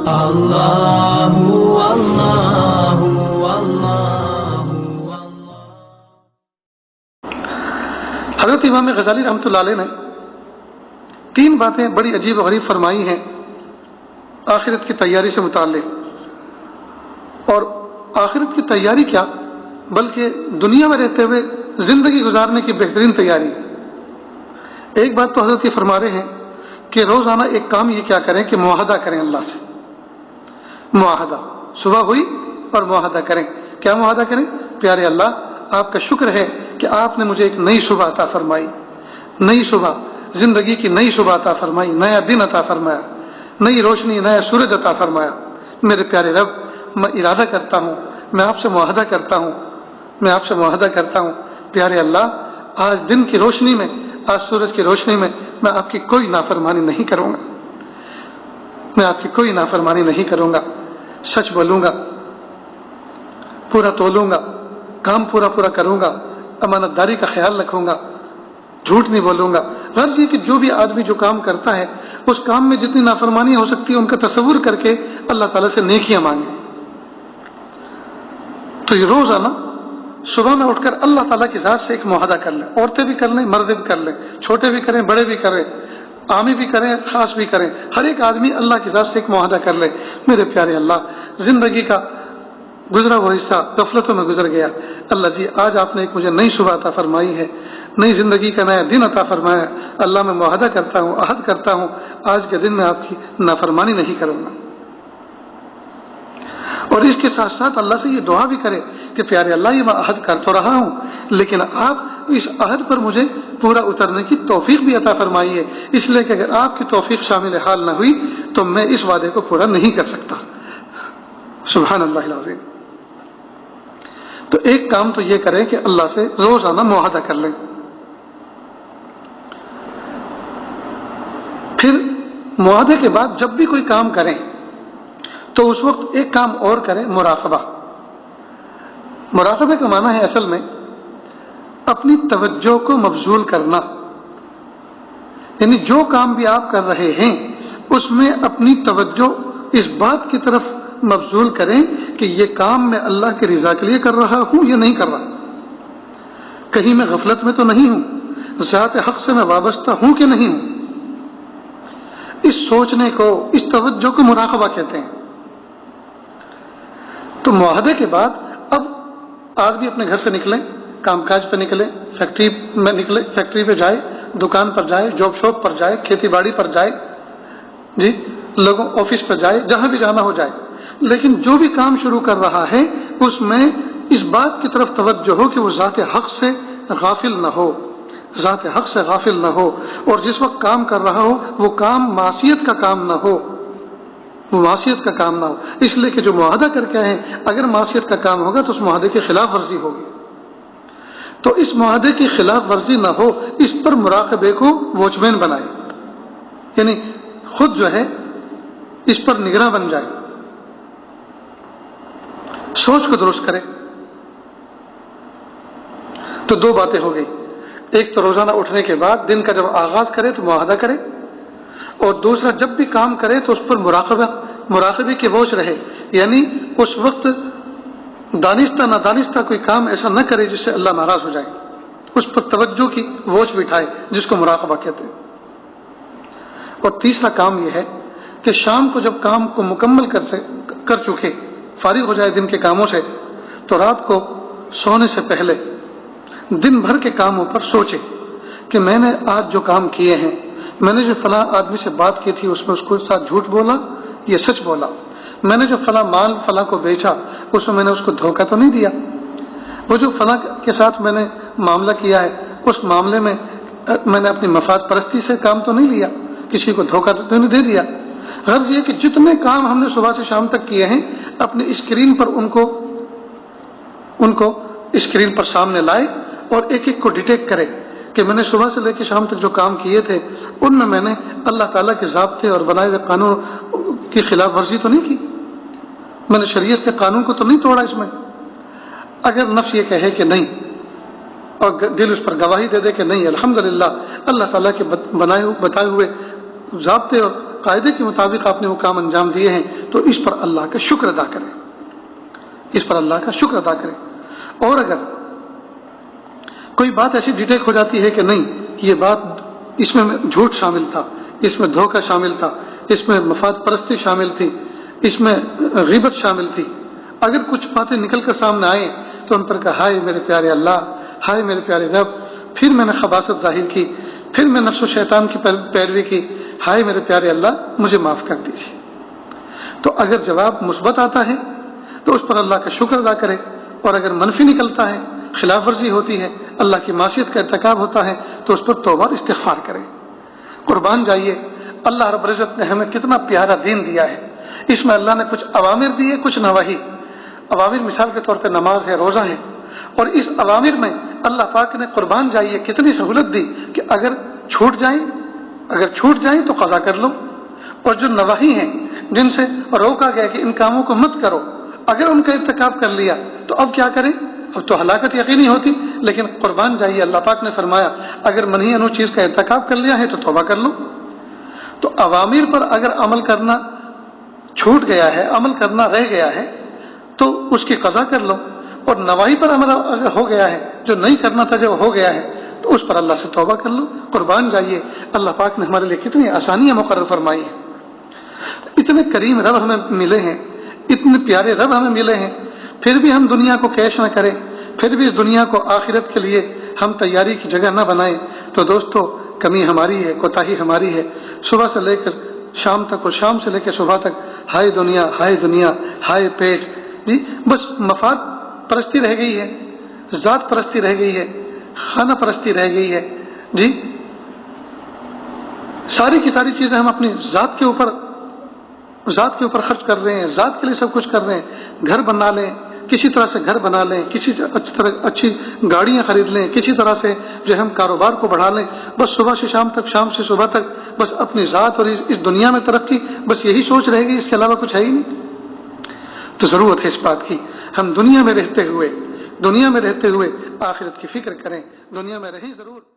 اللہ اللہ اللہ۔ حضرت امام غزالی رحمۃ اللہ علیہ نے 3 باتیں بڑی عجیب و غریب فرمائی ہیں آخرت کی تیاری سے متعلق، اور آخرت کی تیاری کیا بلکہ دنیا میں رہتے ہوئے زندگی گزارنے کی بہترین تیاری۔ ایک بات تو حضرت یہ فرما رہے ہیں کہ روزانہ ایک کام یہ کیا کریں کہ معاہدہ کریں اللہ سے، معاہدہ صبح ہوئی اور معاہدہ کریں۔ کیا معاہدہ کریں؟ پیارے اللہ آپ کا شکر ہے کہ آپ نے مجھے ایک نئی صبح عطا فرمائی، نئی صبح، زندگی کی نئی صبح عطا فرمائی، نیا دن عطا فرمایا، نئی روشنی، نیا سورج عطا فرمایا۔ میرے پیارے رب، میں ارادہ کرتا ہوں، میں آپ سے معاہدہ کرتا ہوں، میں آپ سے معاہدہ کرتا ہوں پیارے اللہ، آج دن کی روشنی میں، آج سورج کی روشنی میں میں آپ کی کوئی نافرمانی نہیں کروں گا، میں آپ کی کوئی نافرمانی نہیں کروں گا، سچ بولوں گا، پورا تولوں گا، کام پورا پورا کروں گا، امانت داری کا خیال رکھوں گا، جھوٹ نہیں بولوں گا۔ غرض یہ کہ جو بھی آدمی جو کام کرتا ہے اس کام میں جتنی نافرمانی ہو سکتی ہے ان کا تصور کر کے اللہ تعالیٰ سے نیکیاں مانگیں۔ تو یہ روزانہ صبح میں اٹھ کر اللہ تعالیٰ کی ذات سے ایک معاہدہ کر لیں، عورتیں بھی کر لیں، مرد بھی کر لیں، چھوٹے بھی کریں، بڑے بھی کریں، عامی بھی کریں، خاص بھی کریں، ہر ایک آدمی اللہ کی ذات سے ایک معاہدہ کر لے، میرے پیارے اللہ زندگی کا گزرا ہوا حصہ غفلتوں میں گزر گیا، اللہ جی آج آپ نے ایک مجھے نئی صبح عطا فرمائی ہے، نئی زندگی کا نیا دن عطا فرمایا، اللہ میں معاہدہ کرتا ہوں، عہد کرتا ہوں آج کے دن میں آپ کی نافرمانی نہیں کروں گا۔ اور اس کے ساتھ ساتھ اللہ سے یہ دعا بھی کرے کہ پیارے اللہ یہ میں عہد کر تو رہا ہوں لیکن آپ اس عہد پر مجھے پورا اترنے کی توفیق بھی عطا فرمائی ہے، اس لیے کہ اگر آپ کی توفیق شامل حال نہ ہوئی تو میں اس وعدے کو پورا نہیں کر سکتا۔ سبحان اللہ العظیم۔ تو ایک کام تو یہ کریں کہ اللہ سے روزانہ معاہدہ کر لیں۔ پھر معاہدے کے بعد جب بھی کوئی کام کریں تو اس وقت ایک کام اور کریں، مراقبہ۔ مراقبے کا معنی ہے اصل میں اپنی توجہ کو مبذول کرنا، یعنی جو کام بھی آپ کر رہے ہیں اس میں اپنی توجہ اس بات کی طرف مبذول کریں کہ یہ کام میں اللہ کی رضا کے لیے کر رہا ہوں یا نہیں کر رہا، کہیں میں غفلت میں تو نہیں ہوں، ذات حق سے میں وابستہ ہوں کہ نہیں ہوں۔ اس سوچنے کو، اس توجہ کو مراقبہ کہتے ہیں۔ تو معاہدے کے بعد اب آدمی اپنے گھر سے نکلیں، کام کاج پہ نکلے، فیکٹری میں نکلے، فیکٹری پہ جائے، دکان پر جائے، جاب شاپ پر جائے، کھیتی باڑی پر جائے، جی لوگوں آفس پر جائے، جہاں بھی جانا ہو جائے، لیکن جو بھی کام شروع کر رہا ہے اس میں اس بات کی طرف توجہ ہو کہ وہ ذات حق سے غافل نہ ہو، ذات حق سے غافل نہ ہو، اور جس وقت کام کر رہا ہو وہ کام معصیت کا کام نہ ہو، وہ معصیت کا کام نہ ہو، اس لیے کہ جو معاہدہ کر کے آئے اگر معصیت کا کام ہوگا تو اس معاہدے کی خلاف ورزی ہوگی، تو اس معاہدے کی خلاف ورزی نہ ہو اس پر مراقبے کو واچ مین بنائے، یعنی خود جو ہے اس پر نگراں بن جائے، سوچ کو درست کرے۔ تو 2 باتیں ہو گئی، ایک تو روزانہ اٹھنے کے بعد دن کا جب آغاز کرے تو معاہدہ کرے، اور دوسرا جب بھی کام کرے تو اس پر مراقبے کی واچ رہے، یعنی اس وقت دانستہ نادانستہ کوئی کام ایسا نہ کرے جس سے اللہ ناراض ہو جائے، اس پر توجہ کی واچ بٹھائے جس کو مراقبہ کہتے ہیں۔ اور تیسرا کام یہ ہے کہ شام کو جب کام کو مکمل کر چکے، فارغ ہو جائے دن کے کاموں سے، تو رات کو سونے سے پہلے دن بھر کے کاموں پر سوچے کہ میں نے آج جو کام کیے ہیں، میں نے جو فلاں آدمی سے بات کی تھی اس میں اس کو ساتھ جھوٹ بولا یا سچ بولا، میں نے جو فلاں مال فلاں کو بیچا اس میں نے اس کو دھوکہ تو نہیں دیا، وہ جو فلاں کے ساتھ میں نے معاملہ کیا ہے اس معاملے میں میں نے اپنی مفاد پرستی سے کام تو نہیں لیا، کسی کو دھوکہ تو نہیں دے دیا۔ غرض یہ کہ جتنے کام ہم نے صبح سے شام تک کیے ہیں اپنی اسکرین پر ان کو اسکرین پر سامنے لائے اور ایک ایک کو ڈیٹیکٹ کرے کہ میں نے صبح سے لے کے شام تک جو کام کیے تھے ان میں نے اللہ تعالیٰ کے ضابطے اور بنائے ہوئے قانون کی خلاف ورزی تو نہیں کی، میں نے شریعت کے قانون کو تو نہیں توڑا اس میں۔ اگر نفس یہ کہے کہ نہیں اور دل اس پر گواہی دے دے کہ نہیں الحمدللہ اللہ تعالیٰ کے بتائے ہوئے ضابطے اور قاعدے کے مطابق آپ نے وہ کام انجام دیے ہیں تو اس پر اللہ کا شکر ادا کریں، اس پر اللہ کا شکر ادا کریں۔ اور اگر کوئی بات ایسی ڈیٹیکٹ ہو جاتی ہے کہ نہیں یہ بات اس میں جھوٹ شامل تھا، اس میں دھوکہ شامل تھا، اس میں مفاد پرستی شامل تھی، اس میں غیبت شامل تھی، اگر کچھ باتیں نکل کر سامنے آئیں تو ان پر کہا ہائے میرے پیارے اللہ، ہائے میرے پیارے رب، پھر میں نے خباثت ظاہر کی، پھر میں نفس و شیطان کی پیروی کی، ہائے میرے پیارے اللہ مجھے معاف کر دیجیے۔ تو اگر جواب مثبت آتا ہے تو اس پر اللہ کا شکر ادا کرے، اور اگر منفی نکلتا ہے، خلاف ورزی ہوتی ہے، اللہ کی معصیت کا ارتکاب ہوتا ہے تو اس پر توبہ اور استغفار کرے۔ قربان جائیے، اللہ رب العزت نے ہمیں کتنا پیارا دین دیا ہے، اس میں اللہ نے کچھ اوامر دیے، کچھ نواہی۔ اوامر مثال کے طور پہ نماز ہے، روزہ ہے، اور اس اوامر میں اللہ پاک نے قربان جائیے کتنی سہولت دی کہ اگر چھوٹ جائیں تو قضا کر لو، اور جو نواہی ہیں جن سے روکا گیا کہ ان کاموں کو مت کرو، اگر ان کا ارتکاب کر لیا تو اب کیا کریں؟ اب تو ہلاکت یقینی ہوتی، لیکن قربان جائیے اللہ پاک نے فرمایا اگر منہی عنہ چیز کا ارتکاب کر لیا ہے تو توبہ کر لو۔ تو اوامر پر اگر عمل کرنا چھوٹ گیا ہے، عمل کرنا رہ گیا ہے تو اس کی قضا کر لو، اور نواہی پر عمل اگر ہو گیا ہے، جو نہیں کرنا تھا جب ہو گیا ہے تو اس پر اللہ سے توبہ کر لو۔ قربان جائیے اللہ پاک نے ہمارے لیے کتنی آسانیاں مقرر فرمائی ہیں۔ اتنے کریم رب ہمیں ملے ہیں، اتنے پیارے رب ہمیں ملے ہیں، پھر بھی ہم دنیا کو کیش نہ کریں، پھر بھی اس دنیا کو آخرت کے لیے ہم تیاری کی جگہ نہ بنائیں، تو دوستو کمی ہماری ہے، کوتاہی ہماری ہے۔ صبح سے لے کر شام تک اور شام سے لے کر صبح تک ہائے دنیا، ہائے دنیا، ہائے پیٹ، جی بس مفاد پرستی رہ گئی ہے، ذات پرستی رہ گئی ہے، خانہ پرستی رہ گئی ہے، جی ساری کی ساری چیزیں ہم اپنی ذات کے اوپر خرچ کر رہے ہیں، ذات کے لیے سب کچھ کر رہے ہیں۔ گھر بنا لیں، کسی طرح سے گھر بنا لیں، کسی سے اچھی گاڑیاں خرید لیں، کسی طرح سے جو ہم کاروبار کو بڑھا لیں، بس صبح سے شام تک، شام سے صبح تک بس اپنی ذات اور اس دنیا میں ترقی، بس یہی سوچ رہے گی، اس کے علاوہ کچھ ہے ہی نہیں۔ تو ضرورت ہے اس بات کی ہم دنیا میں رہتے ہوئے آخرت کی فکر کریں، دنیا میں رہیں ضرور۔